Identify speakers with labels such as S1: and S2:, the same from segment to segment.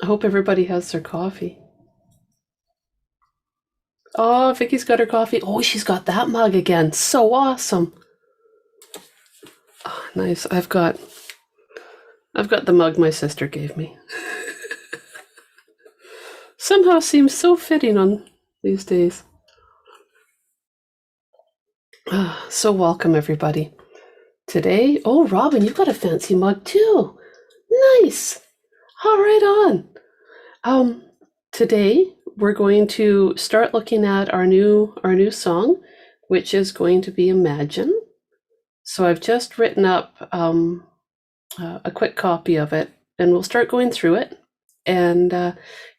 S1: I hope everybody has their coffee. Oh, Vicky's got her coffee. Oh, she's got that mug again. So awesome. Oh, nice. I've got the mug my sister gave me. Somehow seems so fitting on these days. So welcome everybody. Today, oh Robin, you've got a fancy mug too. Nice. All right on. Today we're going to start looking at our new song, which is going to be Imagine. So I've just written up a quick copy of it, and we'll start going through it. And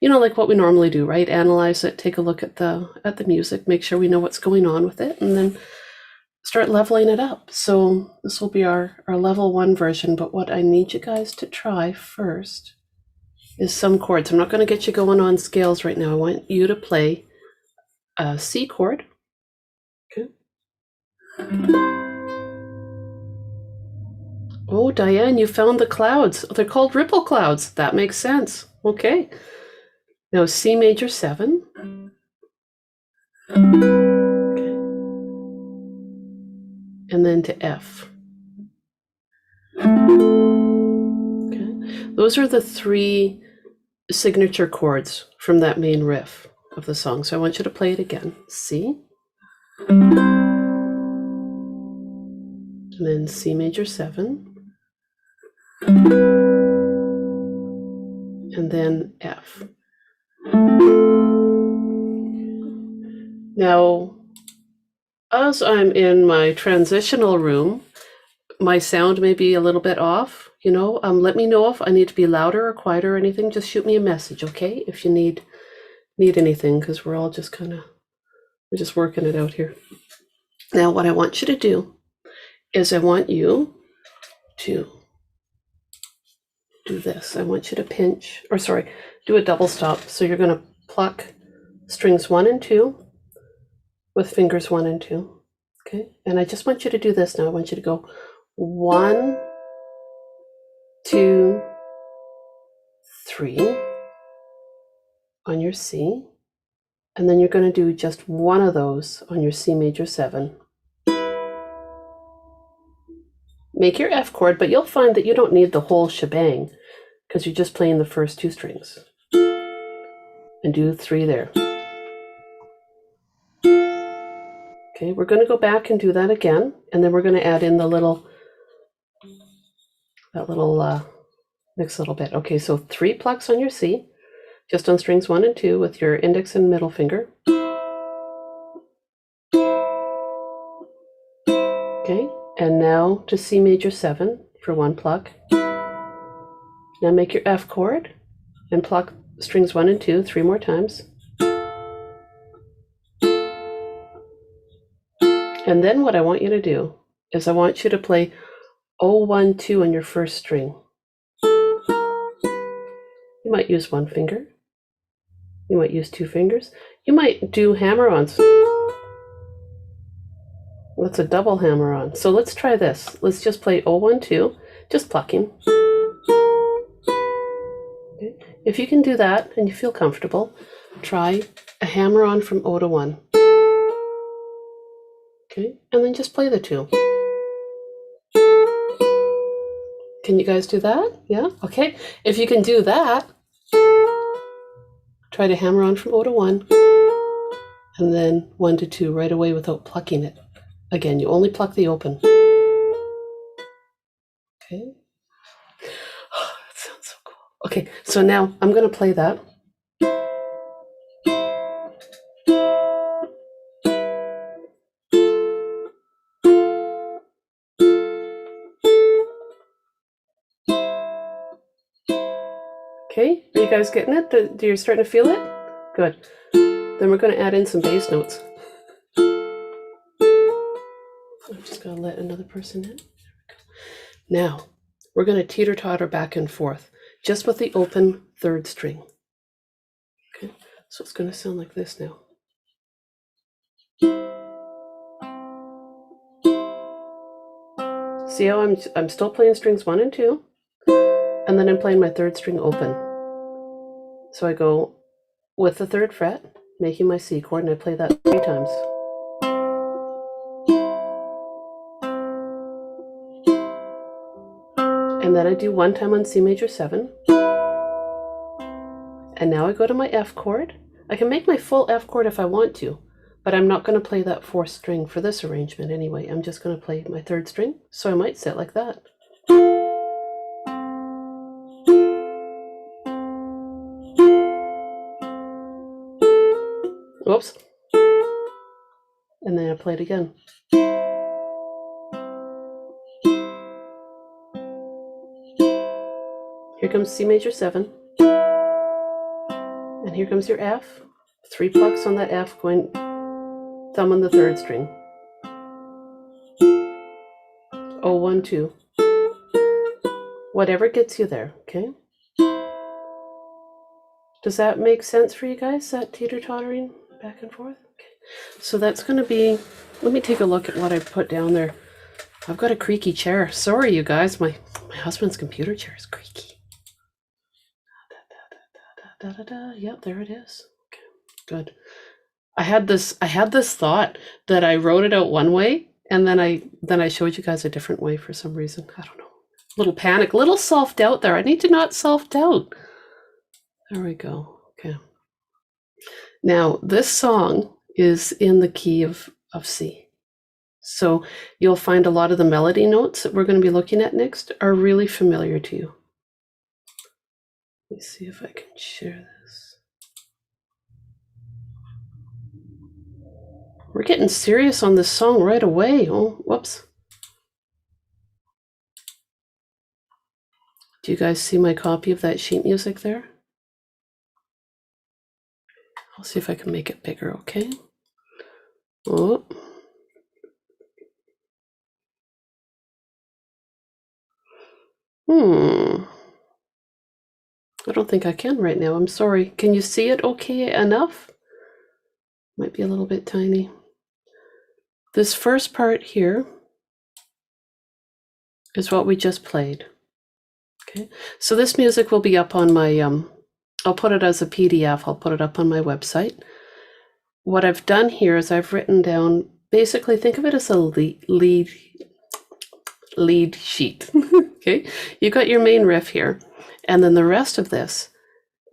S1: like what we normally do, right? Analyze it, take a look at the music, make sure we know what's going on with it, and then start leveling it up. So this will be our level 1 version, but what I need you guys to try first is some chords. I'm not going to get you going on scales right now. I want you to play a C chord. Okay. Oh, Diane, you found the clouds. They're called ripple clouds. That makes sense. Okay. Now C major 7. Okay. And then to F. Okay. Those are the 3 signature chords from that main riff of the song. So I want you to play it again. C. And then C major 7. And then F. Now, as I'm in my transitional room, my sound may be a little bit off, let me know if I need to be louder or quieter or anything. Just shoot me a message, okay? If you need anything, because we're all just we're just working it out here. Now, what I want you to do is I want you to do this. I want you to do a double stop. So you're going to pluck strings 1 and 2 with fingers 1 and 2. Okay, and I just want you to do this now. I want you to go 1, 2, 3 on your C, and then you're going to do just one of those on your C major 7. Make your F chord, but you'll find that you don't need the whole shebang because you're just playing the first 2 strings. And do 3 there. Okay, we're going to go back and do that again, and then we're going to add in that little next little bit. Okay, so 3 plucks on your C, just on strings 1 and 2 with your index and middle finger. Okay, and now to C major 7 for 1 pluck. Now make your F chord and pluck strings 1 and 2 3 more times. And then what I want you to do is I want you to play 0, 1, 2 on your first string. You might use 1 finger. You might use 2 fingers. You might do Hammer-Ons. That's a double Hammer-On. So let's try this. Let's just play 0, 1, 2, just plucking. Okay. If you can do that and you feel comfortable, try a Hammer-On from 0 to 1. Okay, and then just play the 2. Can you guys do that? Yeah? Okay. If you can do that, try to Hammer-On from 0 to 1, and then 1 to 2 right away without plucking it. Again, you only pluck the open. Okay. Oh, that sounds so cool. Okay, so now I'm going to play that. Okay, are you guys getting it? Do you starting to feel it? Good. Then we're going to add in some bass notes. I'm just going to let another person in. There we go. Now, we're going to teeter-totter back and forth, just with the open 3rd string. Okay, so it's going to sound like this now. See how I'm still playing strings 1 and 2, and then I'm playing my 3rd string open. So I go with the 3rd fret, making my C chord, and I play that 3 times. And then I do 1 time on C major 7. And now I go to my F chord. I can make my full F chord if I want to, but I'm not going to play that 4th string for this arrangement anyway. I'm just going to play my 3rd string, so I might sit like that. Whoops. And then I play it again. Here comes C major 7. And here comes your F. 3 plucks on that F, going thumb on the 3rd string. 0, 1, 2. Whatever gets you there, okay? Does that make sense for you guys, that teeter-tottering back and forth? Okay. So that's going to be, let me take a look at what I put down there. I've got a creaky chair. Sorry, you guys, my husband's computer chair is creaky. Yep, there it is. Okay, good. I had this thought that I wrote it out one way, and then I showed you guys a different way for some reason. I don't know. Little panic, little self-doubt there. I need to not self-doubt. There we go. Okay. Now, this song is in the key of C. So you'll find a lot of the melody notes that we're going to be looking at next are really familiar to you. Let me see if I can share this. We're getting serious on this song right away. Oh, whoops. Do you guys see my copy of that sheet music there? I'll see if I can make it bigger, okay? Oh. I don't think I can right now. I'm sorry. Can you see it okay enough? Might be a little bit tiny. This first part here is what we just played. Okay, so this music will be up on my, I'll put it as a PDF. I'll put it up on my website. What I've done here is I've written down, basically think of it as a lead sheet. Okay, you got your main riff here, and then the rest of this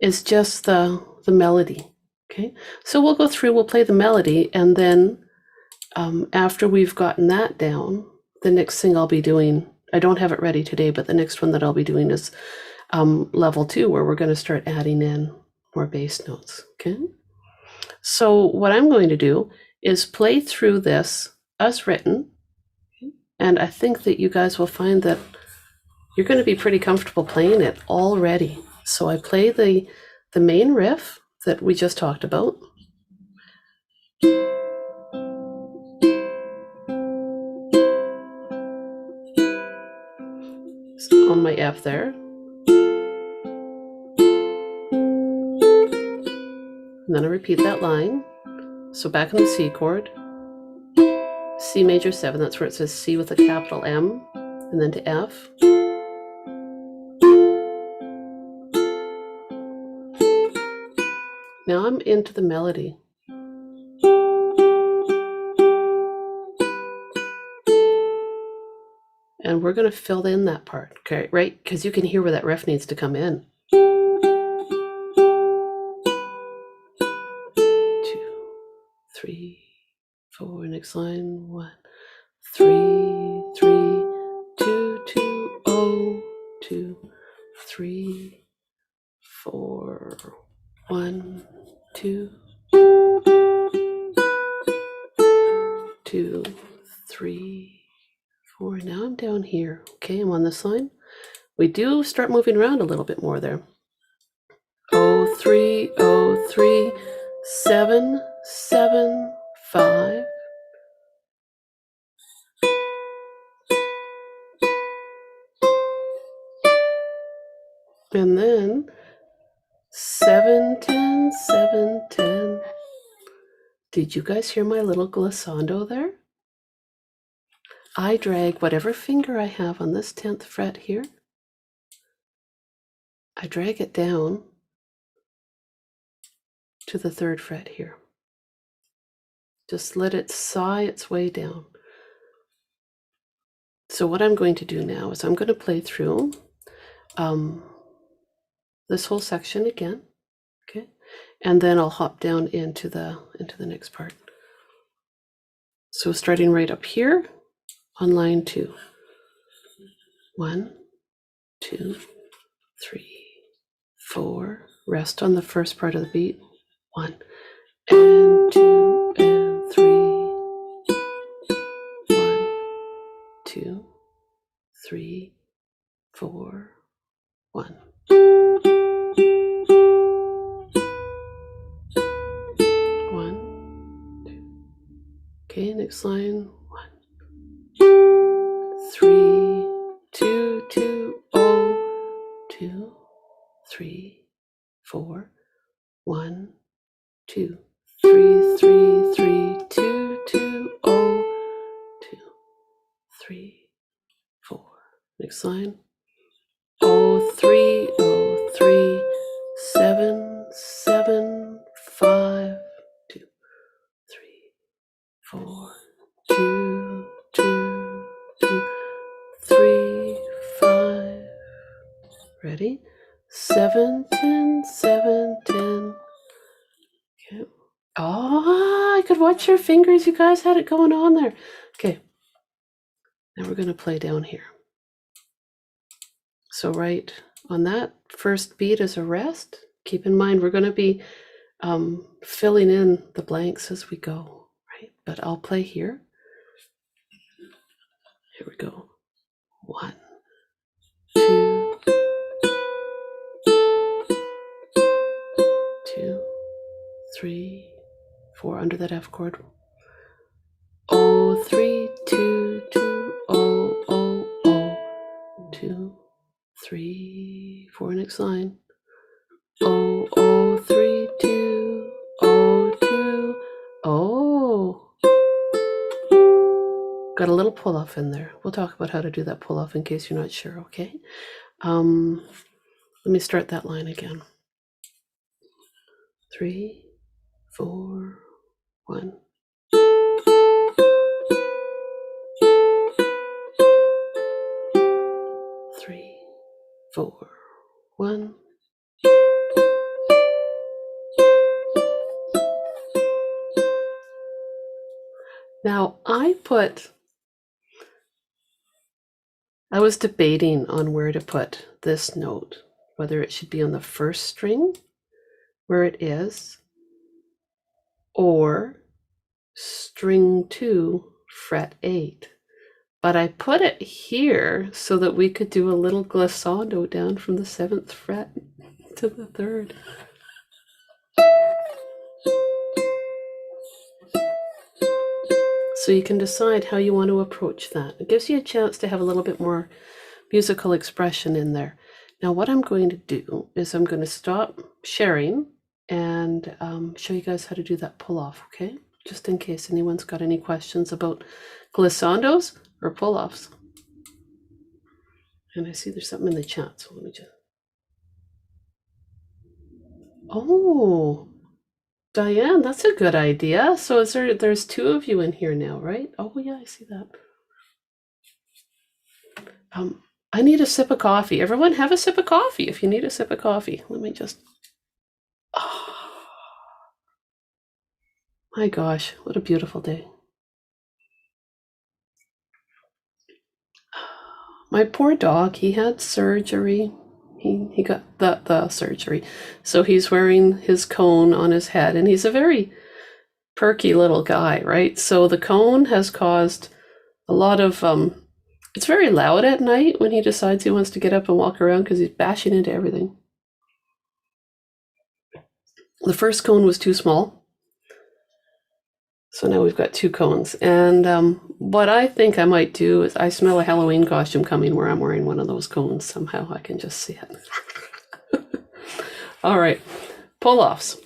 S1: is just the melody. Okay, so we'll go through, we'll play the melody, and then after we've gotten that down, the next thing I'll be doing, I don't have it ready today, but the next one that I'll be doing is level 2, where we're going to start adding in more bass notes. Okay, so what I'm going to do is play through this as written, and I think that you guys will find that you're going to be pretty comfortable playing it already. So I play the main riff that we just talked about. On my F there. And then I repeat that line. So back in the C chord, C major 7, that's where it says C with a capital M, and then to F. Now I'm into the melody. And we're going to fill in that part, okay, right? Because you can hear where that riff needs to come in. 2, 3, 4, next line, 1, 3, 3, 2, 2, 0, 2, 3, 4, 1, 2, 2, 3, 4. Now I'm down here. Okay, I'm on this line. We do start moving around a little bit more there. 0, 3, 0, 3, 7, 7, 5. And then 7, 10, 7, 10. Did you guys hear my little glissando there? I drag whatever finger I have on this 10th fret here. I drag it down to the 3rd fret here. Just let it sigh its way down. So what I'm going to do now is I'm going to play through this whole section again, okay? And then I'll hop down into the next part. So starting right up here on line 2. 1, 2, 3, 4. Rest on the first part of the beat. 1 and 2 and 3. 1, 2, 3, 4. 1. 1, 2. Okay, next line. 1, 3, 2, 2, oh, 2, 3, 4. 1, 2, 3, 3, 3, 2, 2, oh, 2, 3, 4. Next line. Oh, 3, oh, 3, 7, 7, 5, 2, 3, 4, 2, 2, 2, 3, 5. Ready? 7, 10, 7, 10. Okay. Oh, I could watch your fingers. You guys had it going on there. Okay. Now we're going to play down here. So right on that first beat is a rest. Keep in mind, we're going to be filling in the blanks as we go, right? But I'll play here. Here we go. 1, 2, 2, 3, 4 under that F chord. Oh, 3, 2, 2, oh, oh, oh, 2, 3, 4. Next line. Oh, oh, 3, 2, oh, 2, oh. Got a little pull off in there. We'll talk about how to do that pull off in case you're not sure, okay? Let me start that line again. 3, 4, 1. 3, 4, 1. Now I was debating on where to put this note, whether it should be on the first string where it is, or string 2, fret 8. But I put it here so that we could do a little glissando down from the 7th fret to the 3rd. So you can decide how you want to approach that. It gives you a chance to have a little bit more musical expression in there. Now what I'm going to do is I'm going to stop sharing and show you guys how to do that pull off, okay? Just in case anyone's got any questions about glissandos or pull offs. And I see there's something in the chat, so let me just... Oh, Diane, that's a good idea. So is there's 2 of you in here now, right? Oh yeah, I see that. I need a sip of coffee. Everyone have a sip of coffee if you need a sip of coffee. Let me just... Oh, my gosh, what a beautiful day. My poor dog, he had surgery. He got the surgery. So he's wearing his cone on his head, and he's a very perky little guy, right? So the cone has caused a lot of... it's very loud at night when he decides he wants to get up and walk around because he's bashing into everything. The first cone was too small. So now we've got 2 cones. And what I think I might do is I smell a Halloween costume coming where I'm wearing one of those cones. Somehow I can just see it. All right, pull-offs.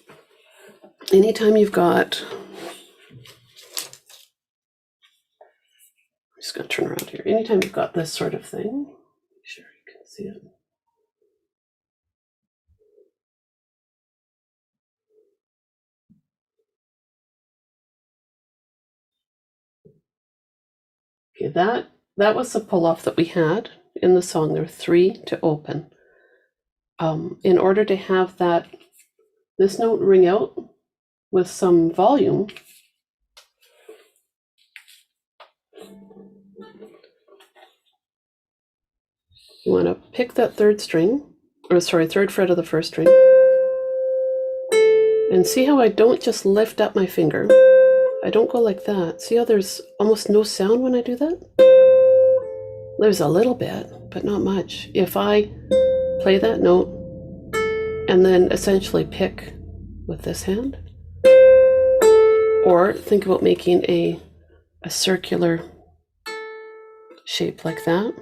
S1: Anytime you've got... I'm just going to turn around here. Anytime you've got this sort of thing, make sure you can see it. Okay, that was the pull-off that we had in the song. There were 3 to open. In order to have this note ring out with some volume, you want to pick that third fret of the first string, and see how I don't just lift up my finger. I don't go like that. See how there's almost no sound when I do that? There's a little bit, but not much. If I play that note and then essentially pick with this hand, or think about making a circular shape like that,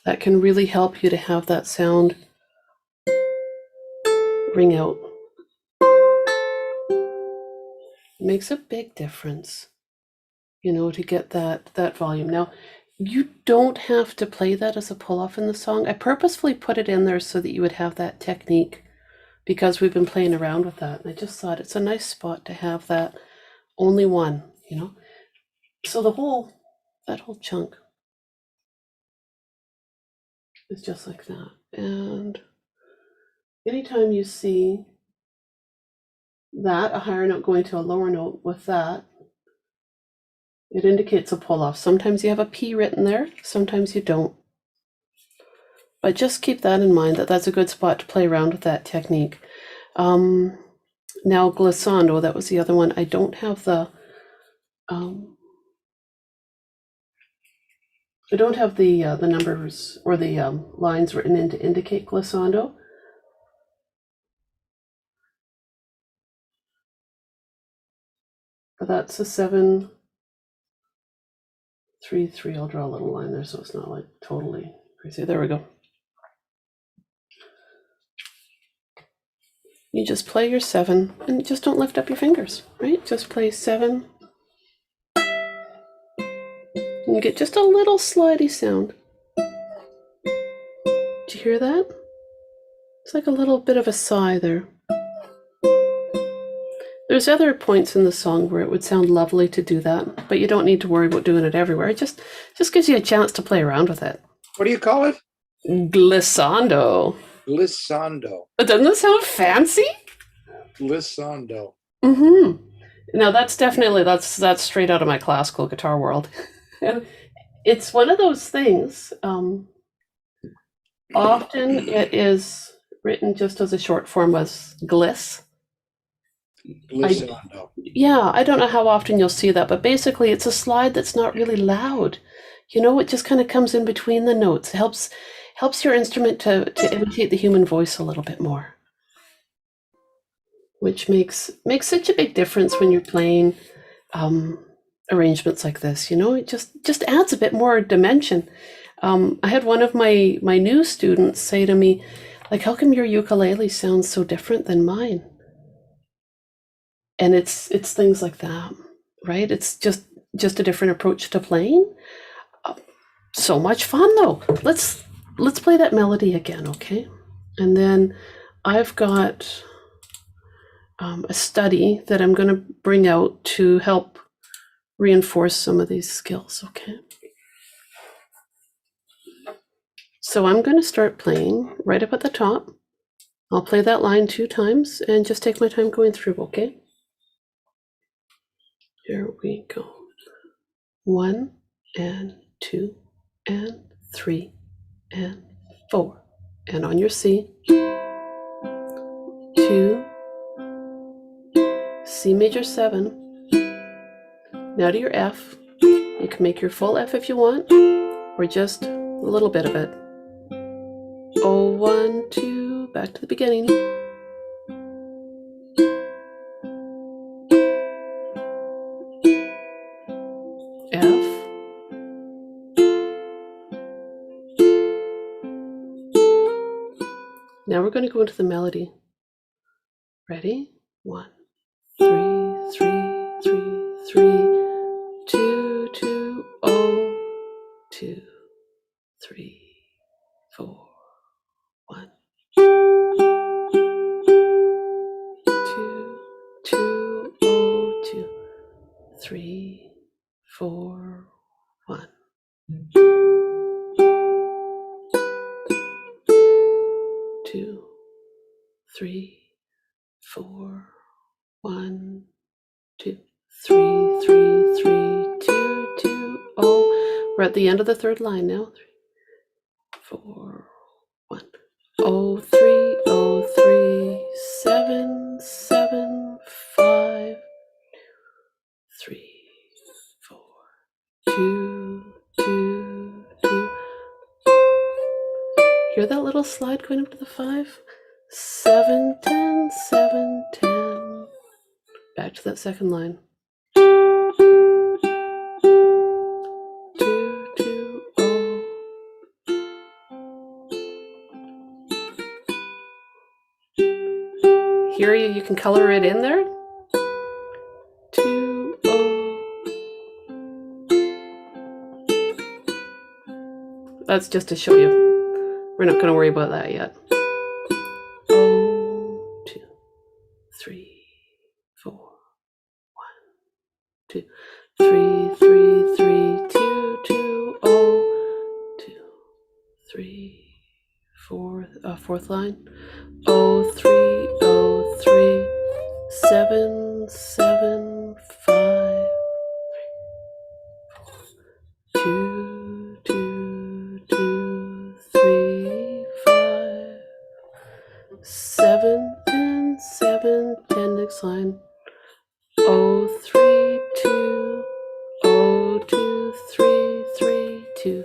S1: that can really help you to have that sound ring out. It makes a big difference, to get that volume. Now, you don't have to play that as a pull-off in the song. I purposefully put it in there so that you would have that technique, because we've been playing around with that. And I just thought it's a nice spot to have that only one, So that whole chunk is just like that. And anytime you see that, a higher note going to a lower note with that, it indicates a pull-off. Sometimes you have a P written there, sometimes you don't. But just keep that in mind, that's a good spot to play around with that technique. Now, glissando, that was the other one. I don't have the numbers or the lines written in to indicate glissando. But that's a 7, 3, 3. I'll draw a little line there so it's not like totally crazy. There we go. You just play your 7 and just don't lift up your fingers, right? Just play 7. And you get just a little slidey sound. Did you hear that? It's like a little bit of a sigh there. There's other points in the song where it would sound lovely to do that, but you don't need to worry about doing it everywhere. It just gives you a chance to play around with it.
S2: What do you call it?
S1: Glissando.
S2: Glissando.
S1: Doesn't that sound fancy?
S2: Glissando.
S1: Mm-hmm. Now that's straight out of my classical guitar world. It's one of those things. Often it is written just as a short form as gliss.
S2: Glissando.
S1: I don't know how often you'll see that, but basically it's a slide that's not really loud. It just kind of comes in between the notes. It helps your instrument to imitate the human voice a little bit more, which makes such a big difference when you're playing arrangements like this. It just adds a bit more dimension. I had one of my new students say to me, like, how come your ukulele sounds so different than mine? And it's things like that, right? It's just a different approach to playing. So much fun though. Let's play that melody again, okay? And then I've got a study that I'm going to bring out to help reinforce some of these skills, okay? So I'm going to start playing right up at the top. I'll play that line 2 times and just take my time going through, okay? Here we go. 1 and 2 and 3 and 4. And on your C, 2, C major 7. Now to your F. You can make your full F if you want, or just a little bit of it. 1, 2, back to the beginning. F. Now we're going to go into the melody. Ready? 1, 3, 3, 3, 3, 2, 2, 0, 2, 3, 4, 1, 2, 2, 0, 2, 3, 4, 1. 2, 3, 4, 1, 2, 3, 3, 3, 2, 2, oh. We're at the end of the third line now. 3, 4, 1. 0, 3, 0, 3, 7, 7, 5, 3, 4, 2, 2, 2. Hear that little slide going up to the 5? 7, 10, 7, 10. Back to that second line. 2, 2, 0. Here you can color it in there. 2, 0. That's just to show you. We're not going to worry about that yet. 0, 2, 3, 4, 1, 2, 3, 3, 3, 2, 2, 0, 2, 3, 4, fourth line. 0, 3, 0, 3, 7, 7, 5, 2, 2, 2, 3, 5, 7, 10, 7, 10. Next line. 0, 3, 2, 0, 2, 3, 3, 2,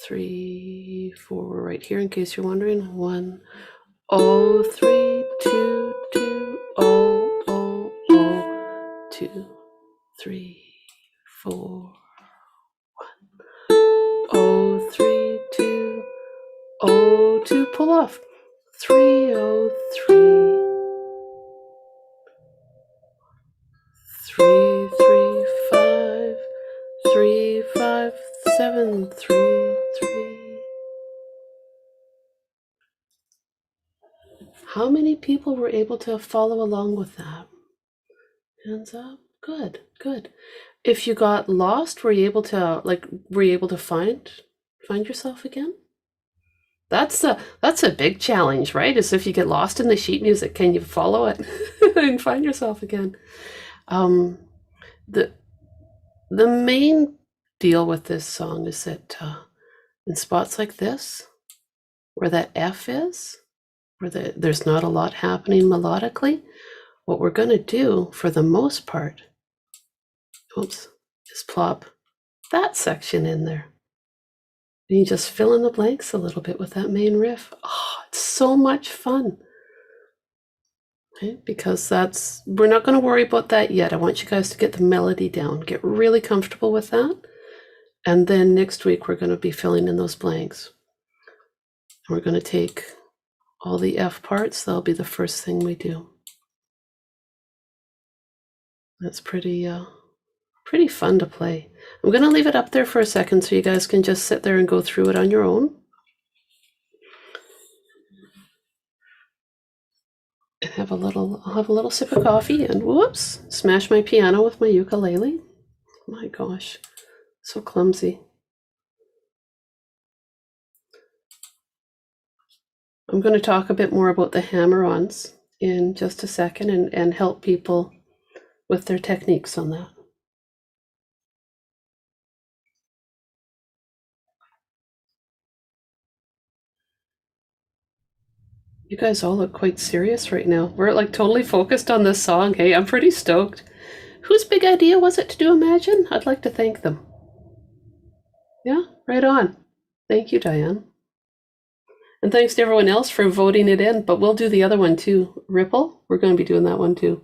S1: 3, 4. We're right here in case you're wondering. 1, 0, 3, 2, 2, 0, 0, 0, 2, 3, 4, 0, 3, 2, 0, 2. Pull off. 3, 0, 3. 3, 3, 5, 3, 5, 7, 3, 3. How many people were able to follow along with that? Hands up. Good, good. If you got lost, were you able to find yourself again? That's a big challenge, right? Is if you get lost in the sheet music, can you follow it and find yourself again? The main deal with this song is that in spots like this, where that F is, where there's not a lot happening melodically, what we're going to do for the most part, is plop that section in there. And you just fill in the blanks a little bit with that main riff. Oh, it's so much fun. Okay? Because we're not going to worry about that yet. I want you guys to get the melody down, get really comfortable with that. And then next week, we're going to be filling in those blanks. And we're going to take all the F parts. That'll be the first thing we do. That's pretty fun to play. I'm going to leave it up there for a second so you guys can just sit there and go through it on your own. And I'll have a little sip of coffee and whoops, smash my piano with my ukulele. My gosh, so clumsy. I'm going to talk a bit more about the Hammer-Ons in just a second and help people with their techniques on that. You guys all look quite serious right now. We're like totally focused on this song. Hey, I'm pretty stoked. Whose big idea was it to do Imagine? I'd like to thank them. Yeah, right on. Thank you, Diane. And thanks to everyone else for voting it in, but we'll do the other one too. Ripple, we're going to be doing that one too.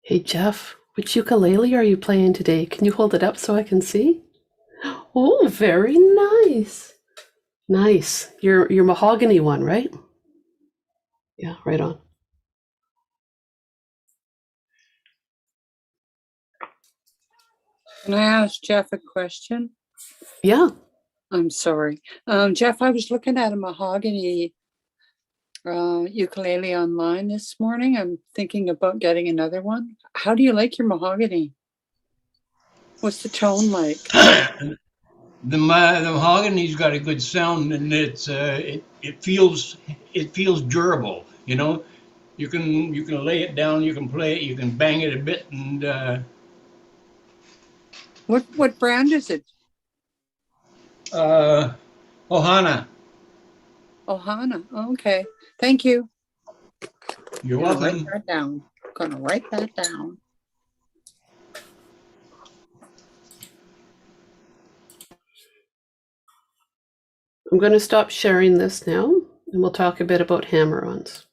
S1: Hey, Jeff, which ukulele are you playing today? Can you hold it up so I can see? Oh, very nice. Nice. Your mahogany one, right? Yeah, right on.
S3: Can I ask Jeff a question?
S1: Yeah.
S3: I'm sorry. Jeff, I was looking at a mahogany ukulele online this morning. I'm thinking about getting another one. How do you like your mahogany? What's the tone like?
S4: The mahogany's got a good sound, and it feels durable. You know, you can lay it down, you can play it, you can bang it a bit, and
S3: What brand is it?
S4: Ohana.
S3: Ohana. Okay. Thank you.
S4: You're
S3: I'm gonna
S4: welcome.
S3: write that down. Gonna write that down.
S1: I'm going to stop sharing this now, and we'll talk a bit about Hammer-Ons.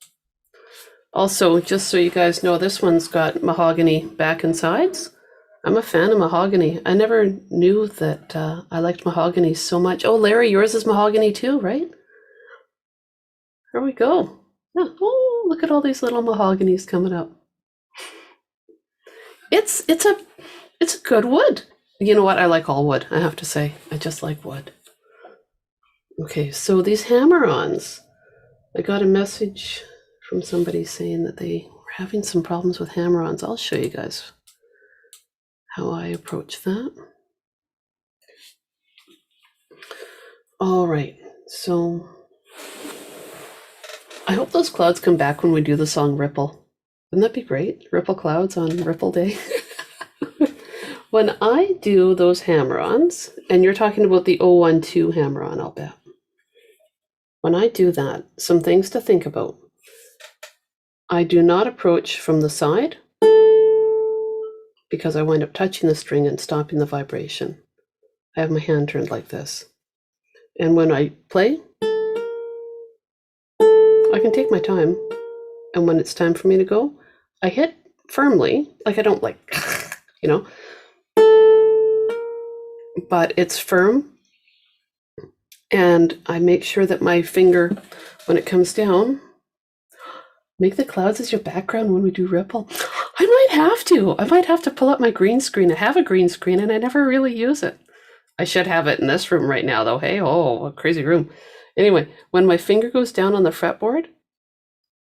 S1: Also, just so you guys know, this one's got mahogany back and sides. I'm a fan of mahogany. I never knew that I liked mahogany so much. Oh, Larry, yours is mahogany too, right? Here we go. Yeah. Oh, look at all these little mahoganies coming up. It's a good wood. You know what? I like all wood, I have to say. I just like wood. Okay, so these Hammer-Ons. I got a message from somebody saying that they were having some problems with Hammer-Ons. I'll show you guys how I approach that. All right, so I hope those clouds come back when we do the song Ripple. Wouldn't that be great? Ripple clouds on Ripple Day. When I do those Hammer-Ons, and you're talking about the 012 Hammer-On, I'll bet. When I do that, some things to think about. I do not approach from the side because I wind up touching the string and stopping the vibration. I have my hand turned like this. And when I play, I can take my time. And when it's time for me to go, I hit firmly, like I don't like, you know, but it's firm. And I make sure that my finger, when it comes down, make the clouds as your background when we do Ripple. I might have to pull up my green screen. I have a green screen and I never really use it. I should have it in this room right now though. Hey, oh, a crazy room. Anyway, when my finger goes down on the fretboard,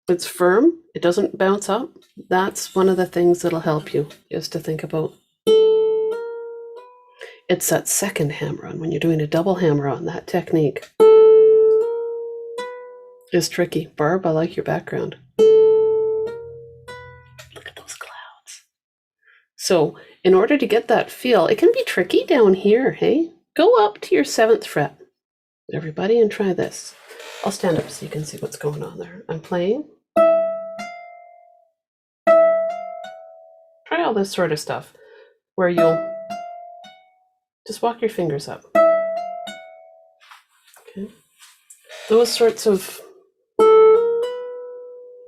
S1: it's firm, it doesn't bounce up. That's one of the things that'll help you, is to think about. It's that second hammer-on, when you're doing a double hammer-on, that technique is tricky. Barb, I like your background. Look at those clouds. So in order to get that feel, it can be tricky down here, hey? Go up to your 7th fret, everybody, and try this. I'll stand up so you can see what's going on there. I'm playing. Try all this sort of stuff where you'll just walk your fingers up. Okay. Those sorts of,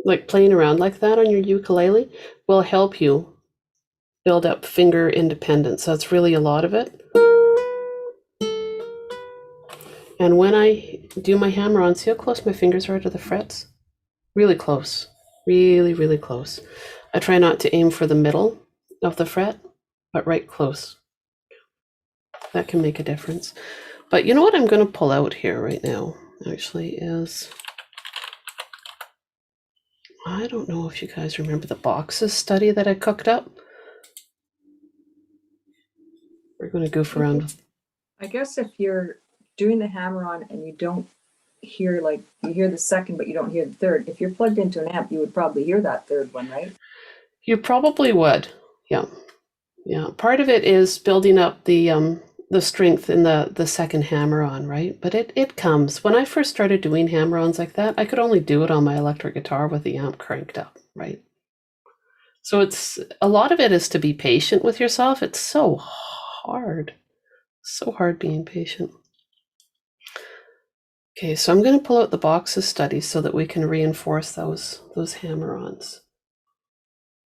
S1: like playing around like that on your ukulele, will help you build up finger independence. That's really a lot of it. And when I do my hammer-on, see how close my fingers are to the frets? Really close. Really, really close. I try not to aim for the middle of the fret, but right close. That can make a difference. But you know what I'm going to pull out here right now, actually, is, I don't know if you guys remember the boxes study that I cooked up. We're going to goof around with.
S5: I guess if you're doing the hammer-on and you don't hear, like, you hear the second, but you don't hear the third, if you're plugged into an amp, you would probably hear that third one, right?
S1: You probably would, yeah. Yeah, part of it is building up the strength in the second hammer-on, right? But it comes. When I first started doing hammer-ons like that, I could only do it on my electric guitar with the amp cranked up, right? So it's, a lot of it is to be patient with yourself. It's so hard being patient. Okay, so I'm going to pull out the boxes studies so that we can reinforce those hammer-ons.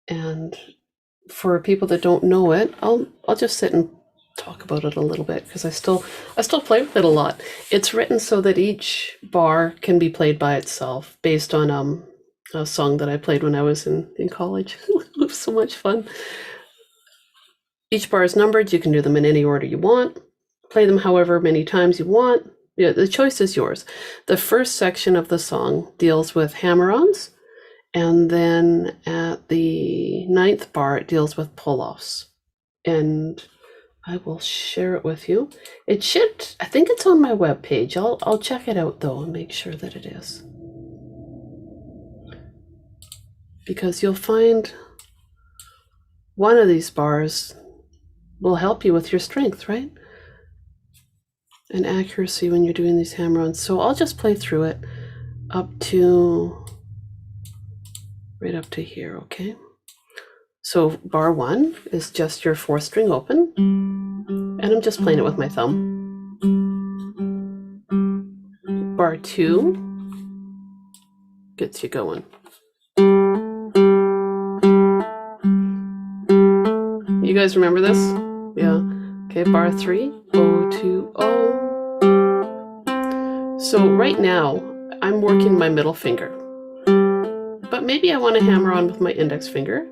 S1: And for people that don't know it, I'll just sit and talk about it a little bit because I still play with it a lot. It's written so that each bar can be played by itself based on a song that I played when I was in college. It was so much fun. Each bar is numbered. You can do them in any order you want. Play them however many times you want. Yeah, the choice is yours. The first section of the song deals with hammer-ons, and then at the 9th bar, it deals with pull-offs. And I will share it with you. It should, I think it's on my webpage. I'll check it out though and make sure that it is. Because you'll find one of these bars will help you with your strength, right? And accuracy when you're doing these hammer-ons. So I'll just play through it right up to here, okay? So bar 1 is just your 4th string open, and I'm just playing it with my thumb. Bar 2 gets you going. You guys remember this? Yeah. Okay, bar 3, O, 2, O. So right now, I'm working my middle finger, but maybe I want to hammer on with my index finger.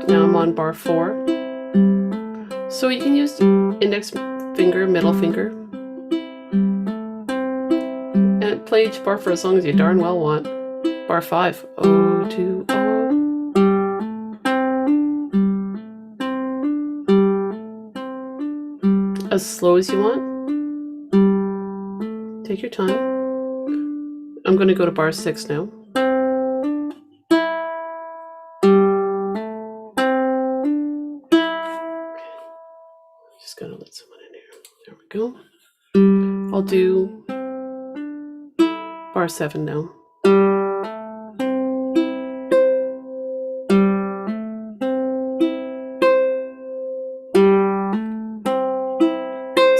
S1: Now I'm on bar 4. So you can use index finger, middle finger, and play each bar for as long as you darn well want. Bar 5, O, 2, O. As slow as you want. Take your time. I'm going to go to bar 6 now. Just going to let someone in here. There we go. I'll do bar 7 now.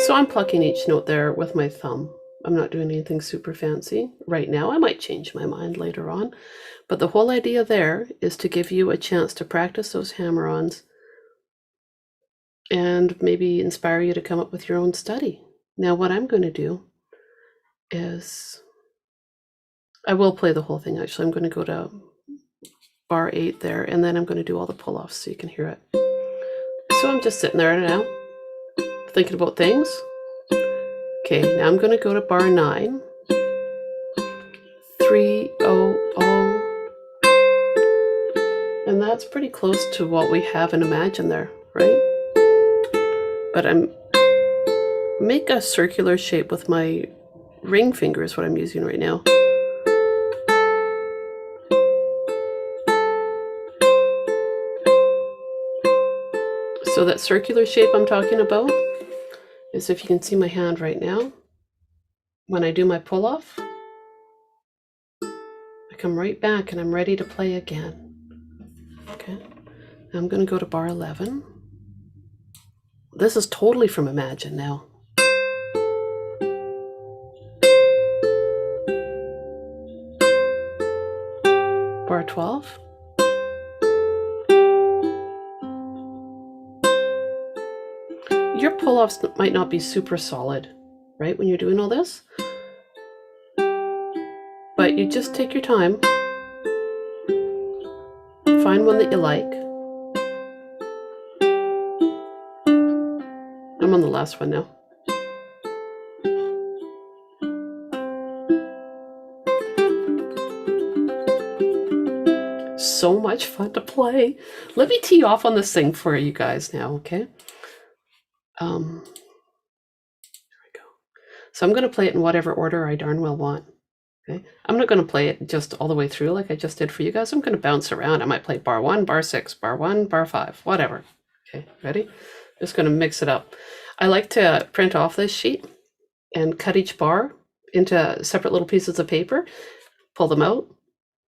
S1: So I'm plucking each note there with my thumb. I'm not doing anything super fancy right now. I might change my mind later on. But the whole idea there is to give you a chance to practice those hammer-ons and maybe inspire you to come up with your own study. Now what I'm going to do is, I will play the whole thing actually. I'm going to go to bar 8 there, and then I'm going to do all the pull-offs so you can hear it. So I'm just sitting there now, thinking about things. Okay, now I'm going to go to bar 9. 3, O, O. And that's pretty close to what we have in Imagine there, right? But make a circular shape with my ring finger is what I'm using right now. So that circular shape I'm talking about is, if you can see my hand right now, when I do my pull-off, I come right back and I'm ready to play again. Okay, now I'm going to go to bar 11. This is totally from Imagine now. Bar 12. Your pull-offs might not be super solid, right, when you're doing all this, but you just take your time, find one that you like. I'm on the last one now. So much fun to play. Let me tee off on this thing for you guys now, okay? There we go. So I'm going to play it in whatever order I darn well want. Okay, I'm not going to play it just all the way through like I just did for you guys. I'm going to bounce around. I might play bar 1, bar 6, bar 1, bar 5, whatever. Okay, ready? Just going to mix it up. I like to print off this sheet and cut each bar into separate little pieces of paper, pull them out.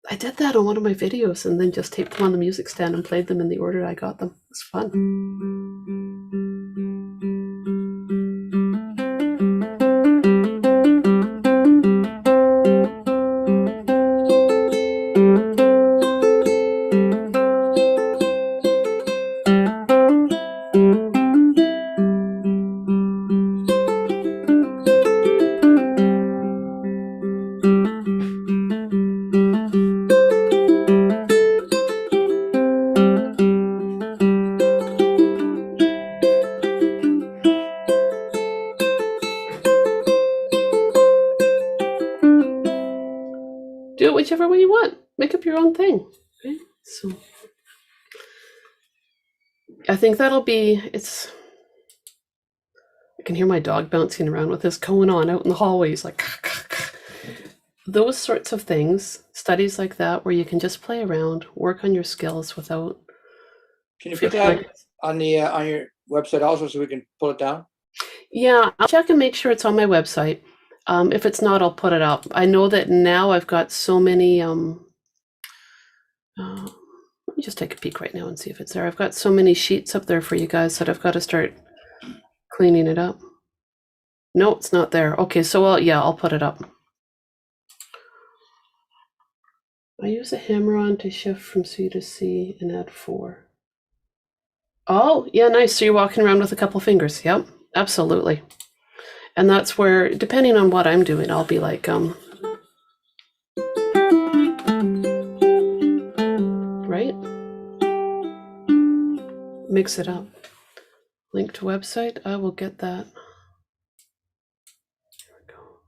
S1: I did that on one of my videos and then just taped them on the music stand and played them in the order I got them. It's fun. do it whichever way you want. Make up your own thing. Okay? So I think that'll be, I can hear my dog bouncing around with this going on out in the hallways, like those sorts of things, studies like that, where you can just play around, work on your skills without.
S2: Can you put that on your website also so we can pull it down?
S1: Yeah, I'll check and make sure it's on my website. If it's not, I'll put it up. I know that now I've got so many. Let me just take a peek right now and see if it's there. I've got so many sheets up there for you guys that I've got to start cleaning it up. No, it's not there. Okay, so I'll put it up. I use a hammer-on to shift from C to C and add 4. Oh, yeah, nice. So you're walking around with a couple fingers. Yep, absolutely. And that's where, depending on what I'm doing, I'll be like, right? Mix it up. Link to website, I will get that. Here we go.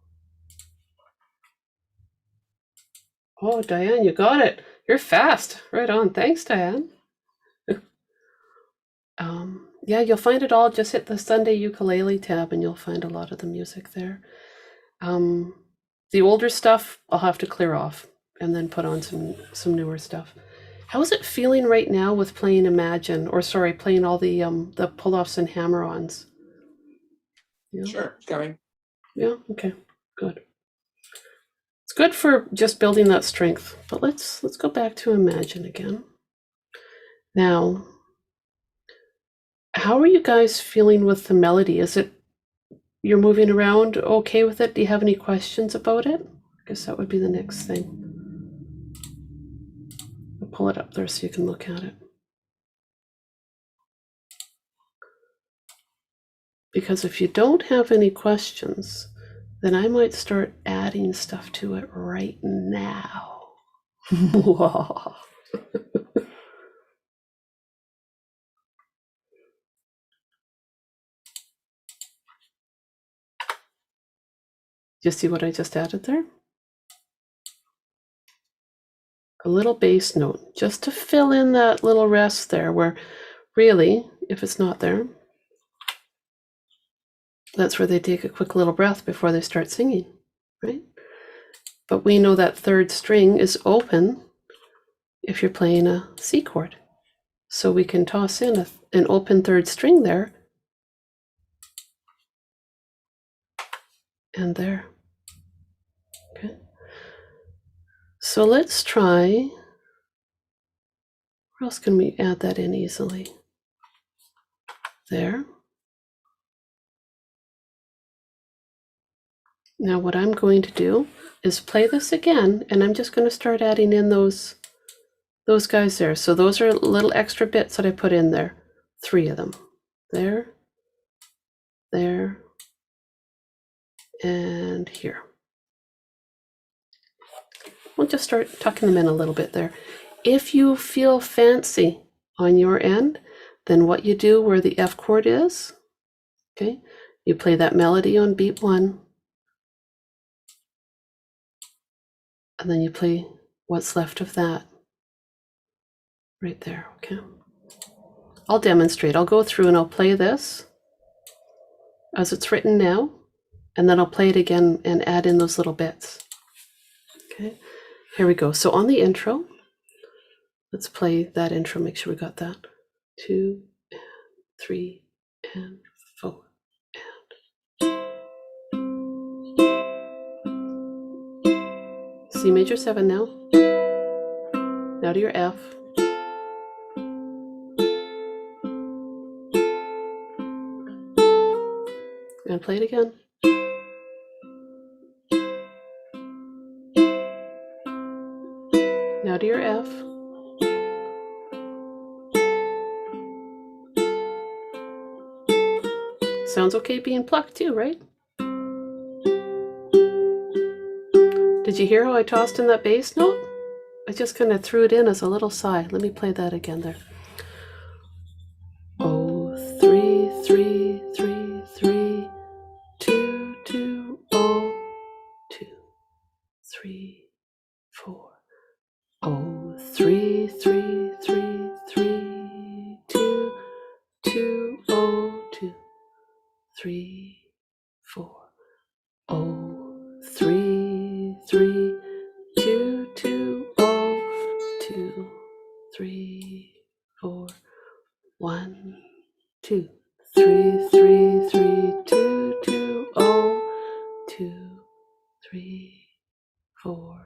S1: Oh, Diane, you got it. You're fast. Right on. Thanks, Diane. Yeah, you'll find it all. Just hit the Sunday Ukulele tab and you'll find a lot of the music there. The older stuff I'll have to clear off and then put on some newer stuff. How is it feeling right now with playing playing all the pull-offs and hammer-ons? Yeah.
S2: Sure, it's coming.
S1: Yeah, okay, good. It's good for just building that strength. But let's go back to Imagine again. Now, how are you guys feeling with the melody? Is it you're moving around okay with it? Do you have any questions about it? I guess that would be the next thing. I'll pull it up there so you can look at it. Because if you don't have any questions, then I might start adding stuff to it right now. You see what I just added there? A little bass note, just to fill in that little rest there where really, if it's not there, that's where they take a quick little breath before they start singing, right? But we know that third string is open if you're playing a C chord. So we can toss in an open third string there and there. Okay. So let's try, where else can we add that in easily? There. Now what I'm going to do is play this again, and I'm just going to start adding in those guys there. So those are little extra bits that I put in there. 3 of them. There, there, and here. We'll just start tucking them in a little bit there. If you feel fancy on your end, then what you do where the F chord is, okay, you play that melody on beat 1, and then you play what's left of that right there, okay? I'll demonstrate. I'll go through and I'll play this as it's written now, and then I'll play it again and add in those little bits. Okay, here we go. So on the intro, let's play that intro, make sure we got that. 2 and 3 and 4 and C major 7 now. Now to your F. And play it again. Now to your F. Sounds okay being plucked too, right? Did you hear how I tossed in that bass note? I just kind of threw it in as a little sigh. Let me play that again there. Oh, 3, 3, 3, 3, 2, 2, oh, 2, 3, 4. Oh, 3, 3, 3, 3, 2, 2, oh, 2, 3, 4. Oh, 3, 3, 2, 2, oh, 2, 3, 4. 1, 2, 3, 3, 3, 2, 2, oh, 2, 3, 4.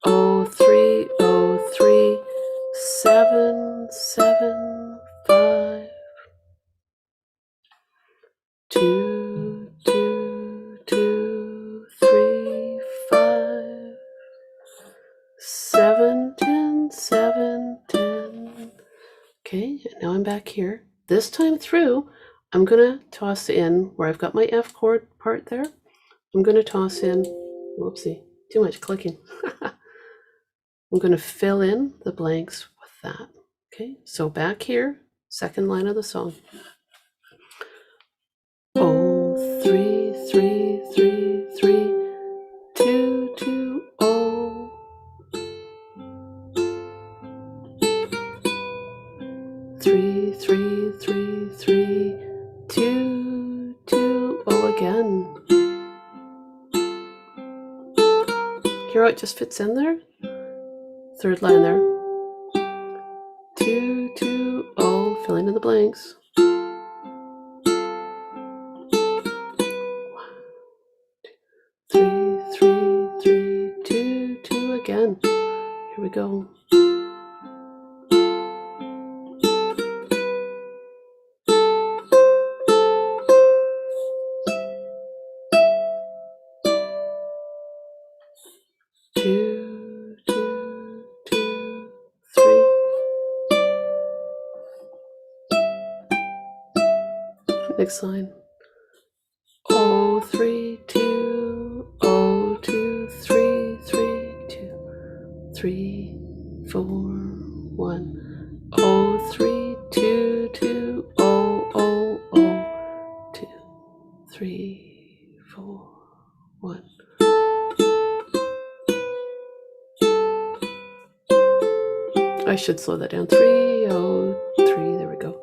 S1: Oh, 3, oh, 3, 7, 7, 5, 2, 2, 2, 3, 5, 7, 10, 7, 10. Okay, and now I'm back here. This time through, I'm gonna toss in where I've got my F chord part there. I'm gonna toss in, whoopsie, too much clicking. I'm gonna fill in the blanks with that. Okay, so back here, second line of the song. Oh, 3, 3, 3, 3, 2, 2, oh. 3, 3, 3, 3, 2, 2, oh again. Hear how it just fits in there? Third line there. 2, 2, oh, filling in the blanks. 3, 3, 3, 2, 2 again. Here we go. 2, 2, 2, 3. Next line. Oh, 3, 2, oh, 2, 3, 3, 2, 3, 4, 1. Oh, 3, 2, 2, oh, oh, oh, 2, 3, 4, 1. I should slow that down. 3, oh, 3, there we go.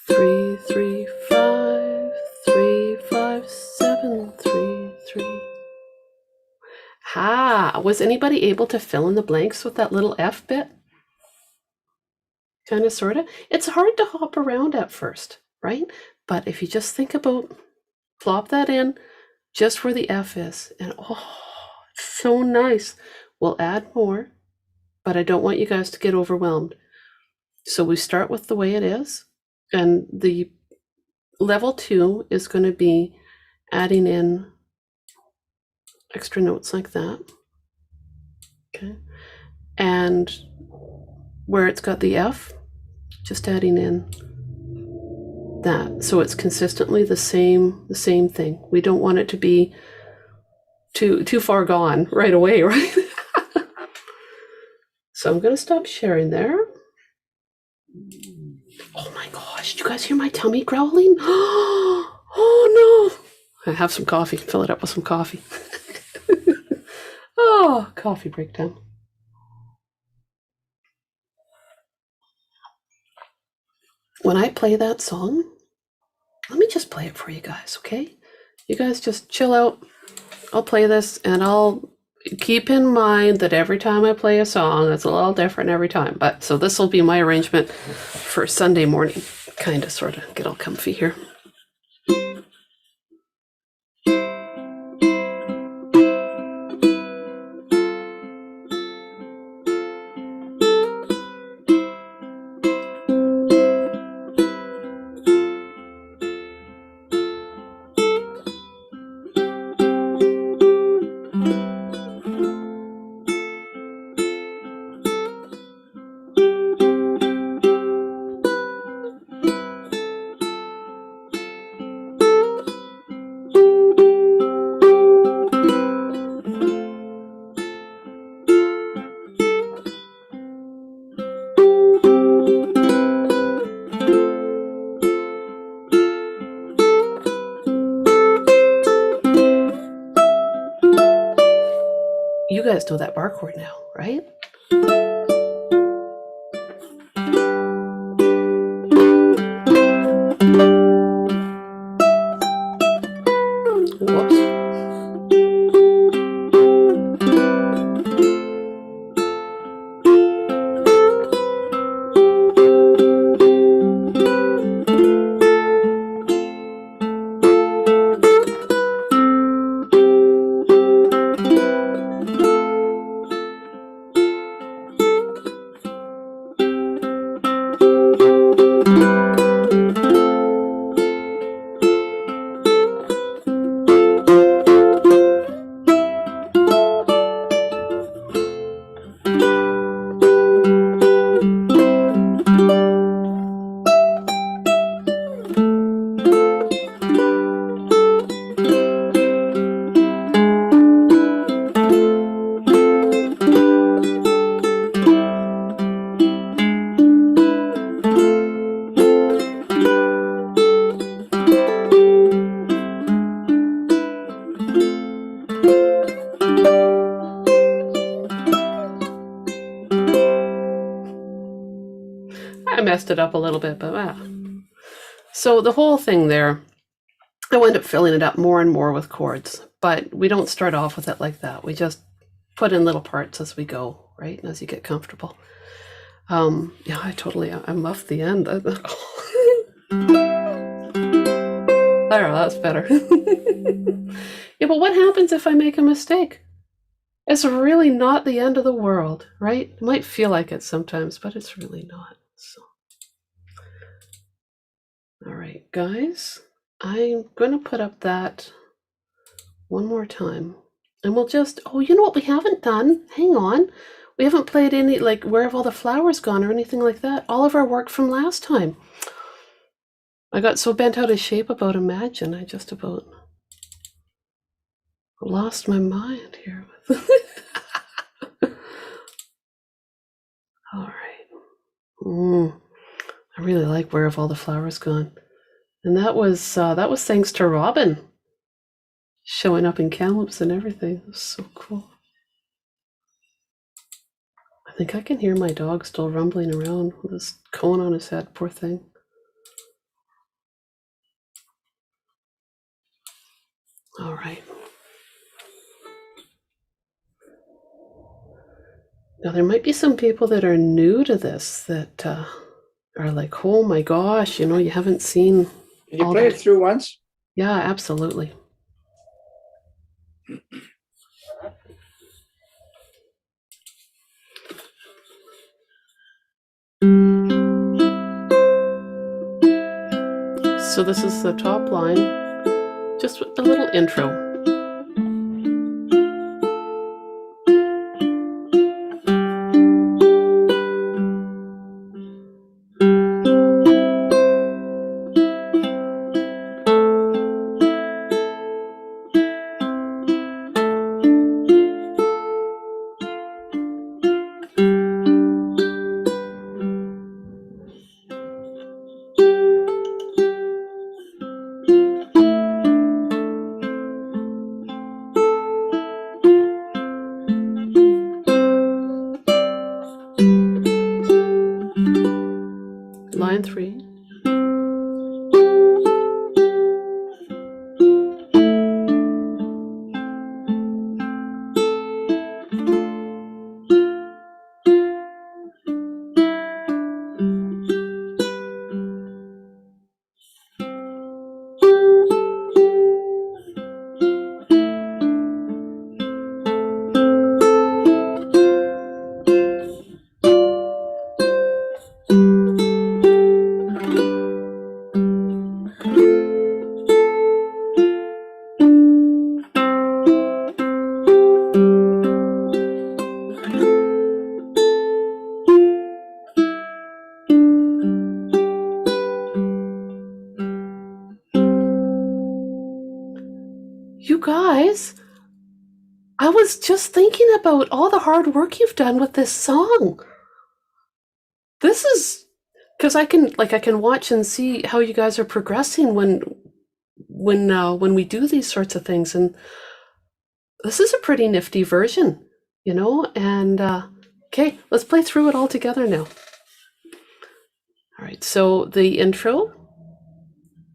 S1: 3, 3, 5, 3, 5, 7, 3, 3. Ha! Was anybody able to fill in the blanks with that little F bit? Kind of, sort of. It's hard to hop around at first, right? But if you just think about, plop that in just where the F is, and oh, it's so nice. We'll add more, but I don't want you guys to get overwhelmed. So we start with the way it is, and the level 2 is going to be adding in extra notes like that. Okay. And where it's got the F, just adding in that. So it's consistently the same thing. We don't want it to be too far gone right away, right? So I'm going to stop sharing there. Oh my gosh, did you guys hear my tummy growling? Oh no. I have some coffee. Fill it up with some coffee. Oh, coffee breakdown. When I play that song, let me just play it for you guys, okay? You guys just chill out. I'll play this, and I'll keep in mind that every time I play a song, it's a little different every time. But so this will be my arrangement for Sunday morning. Kind of, sort of, get all comfy here. You guys know that bar chord now, right? Whoops. I messed it up a little bit, but So the whole thing there, I wound up filling it up more and more with chords, but we don't start off with it like that. We just put in little parts as we go, right? And as you get comfortable. Yeah, I muffed the end. There, that's better. Yeah, but what happens if I make a mistake? It's really not the end of the world, right? It might feel like it sometimes, but it's really not. So, all right, guys, I'm going to put up that one more time. And we'll just, oh, you know what we haven't done? Hang on. We haven't played any, like, Where Have All the Flowers Gone or anything like that. All of our work from last time. I got so bent out of shape about Imagine, I just about lost my mind here. All right. I really like Where Have All the Flowers Gone. And that was thanks to Robin showing up in Kamloops and everything. It was so cool. I think I can hear my dog still rumbling around with this cone on his head, poor thing. All right. Now there might be some people that are new to this that are like, oh my gosh, you haven't seen.
S2: Can you play it through once?
S1: Yeah, absolutely. So this is the top line, just with a little intro. Line 3. You guys, I was just thinking about all the hard work you've done with this song. This is because I can watch and see how you guys are progressing when we do these sorts of things, and this is a pretty nifty version. you know, and okay, let's play through it all together now. All right, so the intro,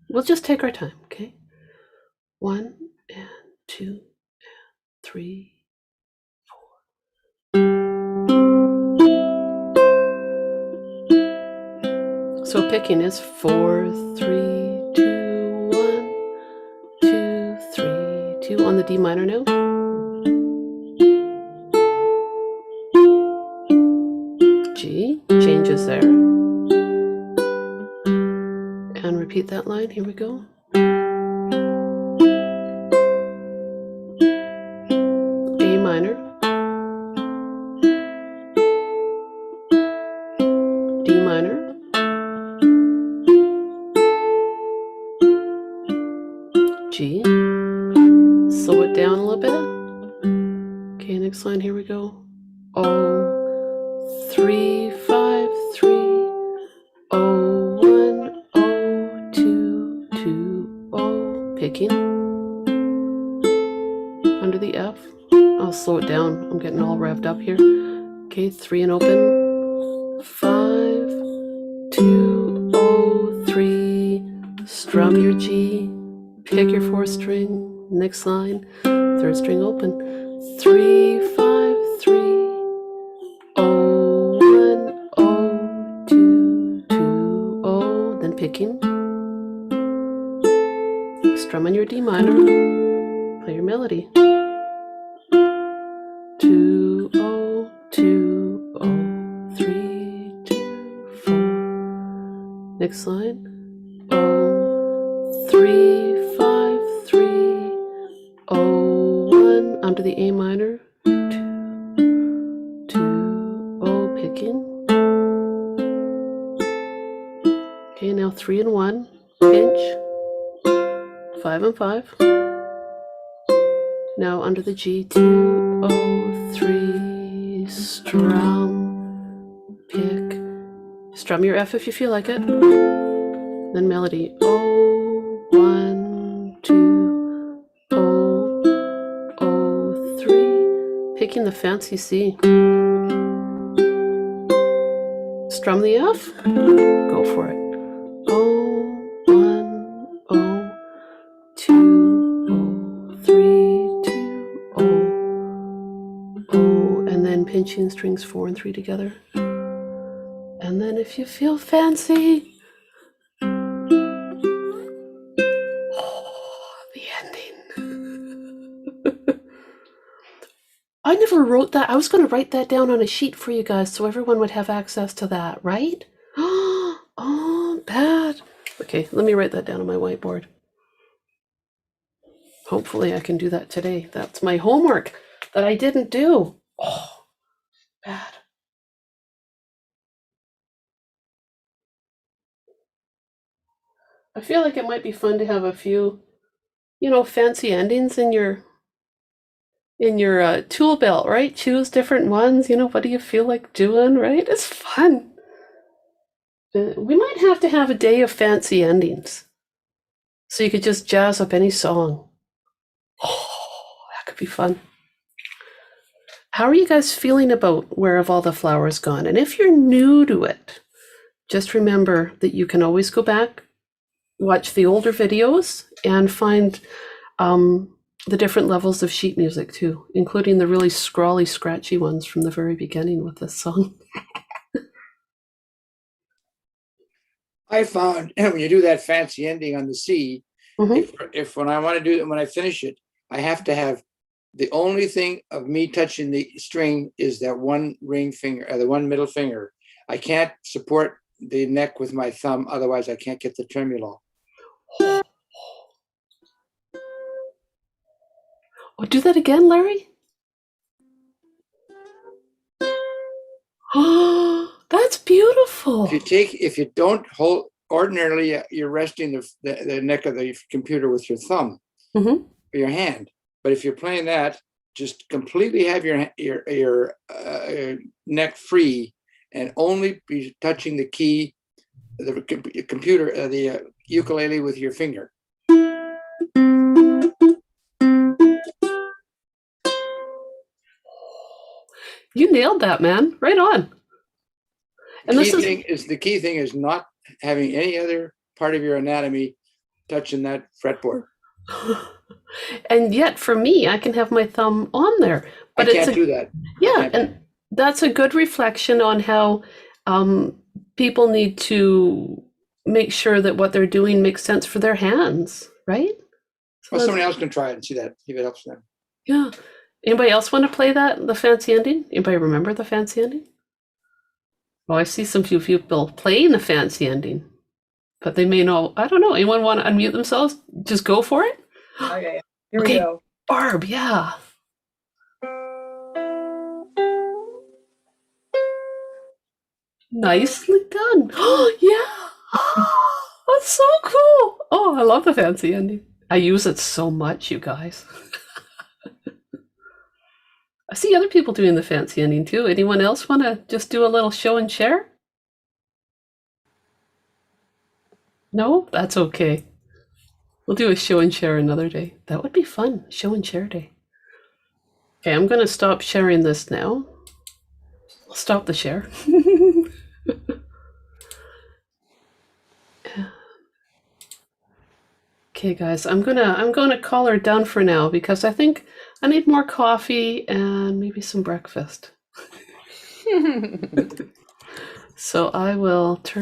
S1: we'll just take our time, okay? 1 and 2 and 3. So picking is 4, 3, 2, 1, 2, 3, 2 on the D minor now. G changes there. And repeat that line. Here we go. A minor. D minor. G. Slow it down a little bit. Okay, next line. Here we go. O. 3, 5, 3. O, 1, O, 2, 2, O. Picking. Under the F. I'll slow it down. I'm getting all revved up here. Okay, 3 and open. 5, 2, O, 3. Strum your G. Pick your 4th string. Next line. 3rd string open. 3, 5, 3. O, 1, O, 2, 2, O. Then picking. Strum on your D minor. Play your melody. 2, O, 2, O, 3, 2, 4. Next line. O, 3, 5, 3. O, 1 onto the A minor. 2, 2, O, picking. Okay, now 3 and 1. Pinch. 5 and 5. Now under the G, 2, O, 3, strum, pick. Strum your F if you feel like it. Then melody, O, 1, 2, O, O, 3. Picking the fancy C. Strum the F. Go for it. O, 1, O, 2, O, 3, 2, O, O, and then pinching strings 4 and 3 together. And then if you feel fancy, the ending. I never wrote that. I was going to write that down on a sheet for you guys so everyone would have access to that, right? Oh, bad. Okay, let me write that down on my whiteboard. Hopefully I can do that today. That's my homework that I didn't do. Oh, bad. I feel like it might be fun to have a few, fancy endings in your tool belt, right? Choose different ones. What do you feel like doing, right? It's fun. We might have to have a day of fancy endings. So you could just jazz up any song. Oh, that could be fun. How are you guys feeling about Where Have All the Flowers Gone? And if you're new to it, just remember that you can always go back, watch the older videos, and find the different levels of sheet music too, including the really scrawly, scratchy ones from the very beginning with this song.
S2: I found when you do that fancy ending on the C, if when I want to do it, when I finish it, I have to have the only thing of me touching the string is that one ring finger, or the one middle finger. I can't support the neck with my thumb, otherwise I can't get the tremolo.
S1: Oh, do that again, Larry. Oh, that's beautiful.
S2: If you don't hold, ordinarily you're resting the neck of the computer with your thumb or your hand. But if you're playing that, just completely have your neck free and only be touching the key, the computer, the ukulele with your finger.
S1: You nailed that, man. Right on. And
S2: The key thing is not having any other part of your anatomy touching that fretboard.
S1: And yet, for me, I can have my thumb on there. But
S2: I can't do that.
S1: Yeah, and that's a good reflection on how people need to make sure that what they're doing makes sense for their hands, right? So
S2: well, somebody else can try it and see if it helps them.
S1: Yeah. Anybody else want to play the fancy ending? Anybody remember the fancy ending? Oh, I see some few people playing the fancy ending, but they may know. I don't know. Anyone want to unmute themselves? Just go for it.
S5: Okay, here we go.
S1: Barb, yeah. Nicely done. Oh, yeah. That's so cool. Oh, I love the fancy ending. I use it so much, you guys. I see other people doing the fancy ending too. Anyone else want to just do a little show and share? No? That's okay. We'll do a show and share another day. That would be fun. Show and share day. Okay, I'm going to stop sharing this now. I'll stop the share. Okay, guys, I'm gonna call her done for now because I think I need more coffee and maybe some breakfast. So I will turn